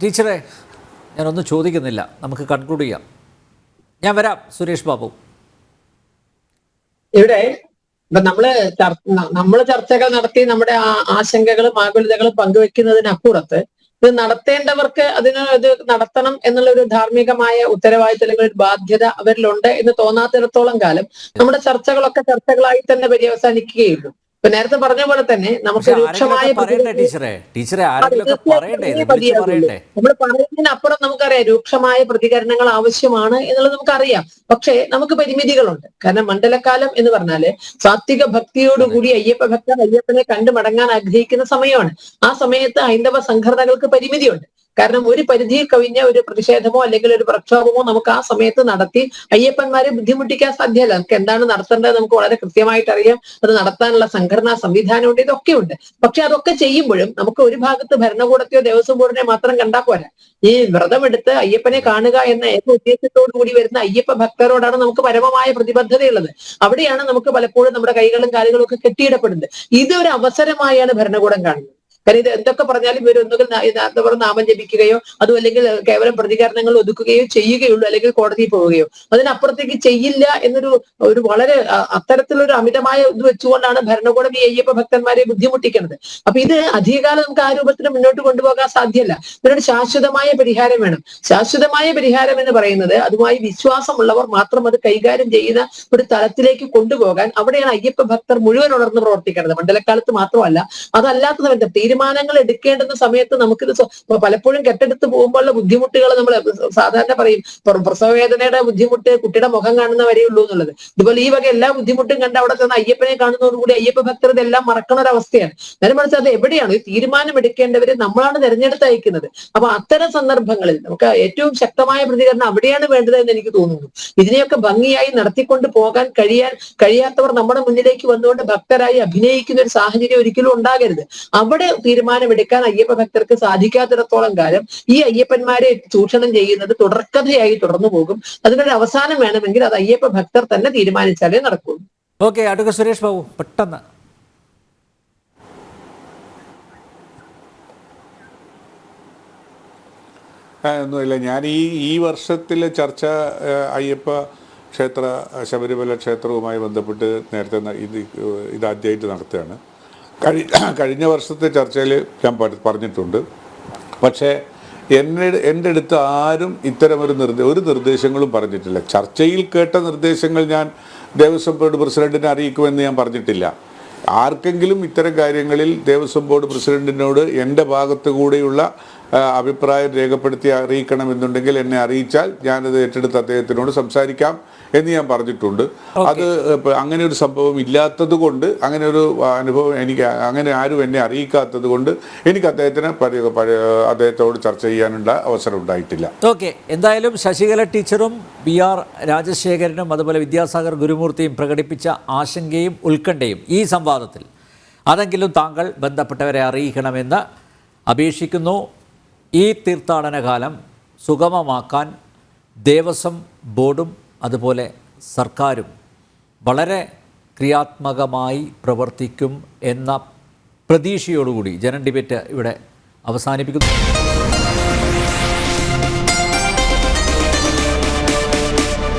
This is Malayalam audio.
ടീച്ചറെ, ഞാനൊന്നും ചോദിക്കുന്നില്ല, നമുക്ക് കൺക്ലൂഡ് ചെയ്യാം. ഞാൻ വരാം. സുരേഷ് ബാബു, ഇവിടെ ഇപ്പൊ നമ്മള് ചർച്ചകൾ നടത്തി നമ്മുടെ ആശങ്കകളും ആകുലതകളും പങ്കുവെക്കുന്നതിനപ്പുറത്ത് ഇത് നടത്തേണ്ടവർക്ക് ഇത് നടത്തണം എന്നുള്ള ഒരു ധാർമ്മികമായ ഉത്തരവാദിത്തം അല്ലെങ്കിൽ ഒരു ബാധ്യത അവരിലുണ്ട് എന്ന് തോന്നാത്തിടത്തോളം കാലം നമ്മുടെ ചർച്ചകളൊക്കെ ചർച്ചകളായി തന്നെ പര്യവസാനിക്കുകയുള്ളൂ. ഇപ്പൊ നേരത്തെ പറഞ്ഞ പോലെ തന്നെ നമുക്ക് രൂക്ഷമായ നമ്മൾ പറയുന്നതിനപ്പുറം നമുക്കറിയാം രൂക്ഷമായ പ്രതികരണങ്ങൾ ആവശ്യമാണ് എന്നുള്ളത് നമുക്കറിയാം. പക്ഷേ നമുക്ക് പരിമിതികളുണ്ട്. കാരണം മണ്ഡലകാലം എന്ന് പറഞ്ഞാല് സാത്വിക ഭക്തിയോടുകൂടി അയ്യപ്പ ഭക്തർ അയ്യപ്പനെ കണ്ടു മടങ്ങാൻ ആഗ്രഹിക്കുന്ന സമയമാണ്. ആ സമയത്ത് ഹൈന്ദവ സംഘടനകൾക്ക് പരിമിതിയുണ്ട്. കാരണം ഒരു പരിധിയിൽ കവിഞ്ഞ ഒരു പ്രതിഷേധമോ അല്ലെങ്കിൽ ഒരു പ്രക്ഷോഭമോ നമുക്ക് ആ സമയത്ത് നടത്തി അയ്യപ്പന്മാരെ ബുദ്ധിമുട്ടിക്കാൻ സാധ്യമല്ല. നമുക്ക് എന്താണ് നടത്തേണ്ടത് നമുക്ക് വളരെ കൃത്യമായിട്ട് അറിയാം. അത് നടത്താനുള്ള സംഘടനാ സംവിധാനമുണ്ട്, ഇതൊക്കെ ഉണ്ട്. പക്ഷെ അതൊക്കെ ചെയ്യുമ്പോഴും നമുക്ക് ഒരു ഭാഗത്ത് ഭരണകൂടത്തെയോ ദേവസ്വം ബോർഡിനെ മാത്രം കണ്ടാൽ പോരാ. ഈ വ്രതമെടുത്ത് അയ്യപ്പനെ കാണുക എന്ന ഏക ഉദ്ദേശത്തോടു കൂടി വരുന്ന അയ്യപ്പ ഭക്തരോടാണ് നമുക്ക് പരമമായ പ്രതിബദ്ധതയുള്ളത്. അവിടെയാണ് നമുക്ക് പലപ്പോഴും നമ്മുടെ കൈകളും കാലുകളും ഒക്കെ കെട്ടിയിടപ്പെടുന്നത്. ഇതൊരു അവസരമായാണ് ഭരണകൂടം കാണുന്നത്. കാരണം ഇത് എന്തൊക്കെ പറഞ്ഞാലും ഇവരൊന്നുകിൽ നാമം ജപിക്കുകയോ അതും അല്ലെങ്കിൽ കേവലം പ്രതികരണങ്ങൾ ഒതുക്കുകയോ ചെയ്യുകയുള്ളൂ, അല്ലെങ്കിൽ കോടതിയിൽ പോവുകയോ അതിനപ്പുറത്തേക്ക് ചെയ്യില്ല എന്നൊരു വളരെ അത്തരത്തിലൊരു അമിതമായ ഇത് വെച്ചുകൊണ്ടാണ് ഭരണകൂടം ഈ അയ്യപ്പ ഭക്തന്മാരെ ബുദ്ധിമുട്ടിക്കുന്നത്. അപ്പൊ ഇത് അധികകാലം നമുക്ക് ആ രൂപത്തിൽ മുന്നോട്ട് കൊണ്ടുപോകാൻ സാധ്യമല്ല. ഇതിനൊരു ശാശ്വതമായ പരിഹാരം വേണം. ശാശ്വതമായ പരിഹാരം എന്ന് പറയുന്നത് അതുമായി വിശ്വാസമുള്ളവർ മാത്രം അത് കൈകാര്യം ചെയ്യുന്ന ഒരു തലത്തിലേക്ക് കൊണ്ടുപോകാൻ അവിടെയാണ് അയ്യപ്പ ഭക്തർ മുഴുവൻ ഉണർന്ന് പ്രവർത്തിക്കേണ്ടത്. മണ്ഡലകാലത്ത് മാത്രമല്ല, അതല്ലാത്തവരുടെ തീരുമാനങ്ങൾ എടുക്കേണ്ടുന്ന സമയത്ത് നമുക്കിത് പലപ്പോഴും കെട്ടെടുത്ത് പോകുമ്പോഴുള്ള ബുദ്ധിമുട്ടുകൾ നമ്മൾ സാധാരണ പറയും, പ്രസവവേദനയുടെ ബുദ്ധിമുട്ട് കുട്ടിയുടെ മുഖം കാണുന്ന വരെയുള്ളൂ എന്നുള്ളത്. ഇതുപോലെ ഈ വക എല്ലാ ബുദ്ധിമുട്ടും കണ്ട് അവിടെ ചെന്ന് അയ്യപ്പനെ കാണുന്നതോടുകൂടി അയ്യപ്പ ഭക്തർ ഇതെല്ലാം മറക്കണ ഒരു അവസ്ഥയാണ്. നേരെ മറിച്ച് അത് എവിടെയാണ് ഈ തീരുമാനം എടുക്കേണ്ടവര് നമ്മളാണ് തെരഞ്ഞെടുത്ത് അയക്കുന്നത്. അപ്പൊ അത്തരം സന്ദർഭങ്ങളിൽ നമുക്ക് ഏറ്റവും ശക്തമായ പ്രതികരണം അവിടെയാണ് വേണ്ടത് എന്ന് എനിക്ക് തോന്നുന്നു. ഇതിനെയൊക്കെ ഭംഗിയായി നടത്തിക്കൊണ്ട് പോകാൻ കഴിയാത്തവർ നമ്മുടെ മുന്നിലേക്ക് വന്നുകൊണ്ട് ഭക്തരായി അഭിനയിക്കുന്ന ഒരു സാഹചര്യം ഒരിക്കലും ഉണ്ടാകരുത്. അവിടെ തീരുമാനമെടുക്കാൻ അയ്യപ്പ ഭക്തർക്ക് സാധിക്കാത്തിടത്തോളം കാലം ഈ അയ്യപ്പന്മാരെ ചൂഷണം ചെയ്യുന്നത് തുടർക്കഥയായി തുടർന്നു പോകും. അതിനൊരു അവസാനം വേണമെങ്കിൽ അത് അയ്യപ്പ ഭക്തർ തന്നെ തീരുമാനിച്ചാലേ നടക്കൂ. ഓക്കെ, അഡ്വക്കേറ്റ് സുരേഷ് ബാബു പെട്ടെന്ന്. ഒന്നുമില്ല, ഞാൻ ഈ വർഷത്തിലെ ചർച്ച അയ്യപ്പ ക്ഷേത്ര ശബരിമല ക്ഷേത്രവുമായി ബന്ധപ്പെട്ട് നേരത്തെ ഇത് ആദ്യമായിട്ട് നടത്തുകയാണ്. കഴിഞ്ഞ വർഷത്തെ ചർച്ചയിൽ ഞാൻ പറഞ്ഞിട്ടുണ്ട്. പക്ഷേ എൻ്റെ അടുത്ത് ആരും ഇത്തരമൊരു നിർദ്ദേശങ്ങളും പറഞ്ഞിട്ടില്ല. ചർച്ചയിൽ കേട്ട നിർദ്ദേശങ്ങൾ ഞാൻ ദേവസ്വം ബോർഡ് പ്രസിഡന്റിനെ അറിയിക്കുമെന്ന് ഞാൻ പറഞ്ഞിട്ടില്ല. ആർക്കെങ്കിലും ഇത്തരം കാര്യങ്ങളിൽ ദേവസ്വം ബോർഡ് പ്രസിഡന്റിനോട് എൻ്റെ ഭാഗത്തു കൂടെയുള്ള അഭിപ്രായം രേഖപ്പെടുത്തി അറിയിക്കണമെന്നുണ്ടെങ്കിൽ എന്നെ അറിയിച്ചാൽ ഞാനത് ഏറ്റെടുത്ത് അദ്ദേഹത്തിനോട് സംസാരിക്കാം എന്ന് ഞാൻ പറഞ്ഞിട്ടുണ്ട്. അത് അങ്ങനെ ഒരു സംഭവം ഇല്ലാത്തത് കൊണ്ട്, അങ്ങനെ ഒരു അനുഭവം അങ്ങനെ ആരും എന്നെ അറിയിക്കാത്തത് കൊണ്ട് എനിക്ക് അദ്ദേഹത്തോട് ചർച്ച ചെയ്യാനുള്ള അവസരം ഉണ്ടായിട്ടില്ല. ഓക്കെ, എന്തായാലും ശശികല ടീച്ചറും BR രാജശേഖരനും അതുപോലെ വിദ്യാസാഗർ ഗുരുമൂർത്തിയും പ്രകടിപ്പിച്ച ആശങ്കയും ഉത്കണ്ഠയും ഈ സംവാദത്തിൽ അതെങ്കിലും താങ്കൾ ബന്ധപ്പെട്ടവരെ അറിയിക്കണമെന്ന് അപേക്ഷിക്കുന്നു. ഈ തീർത്ഥാടന കാലം സുഗമമാക്കാൻ ദേവസ്വം ബോർഡും അതുപോലെ സർക്കാരും വളരെ ക്രിയാത്മകമായി പ്രവർത്തിക്കും എന്ന പ്രതീക്ഷയോടുകൂടി ജനം ഡിബേറ്റ് ഇവിടെ അവസാനിപ്പിക്കുന്നു.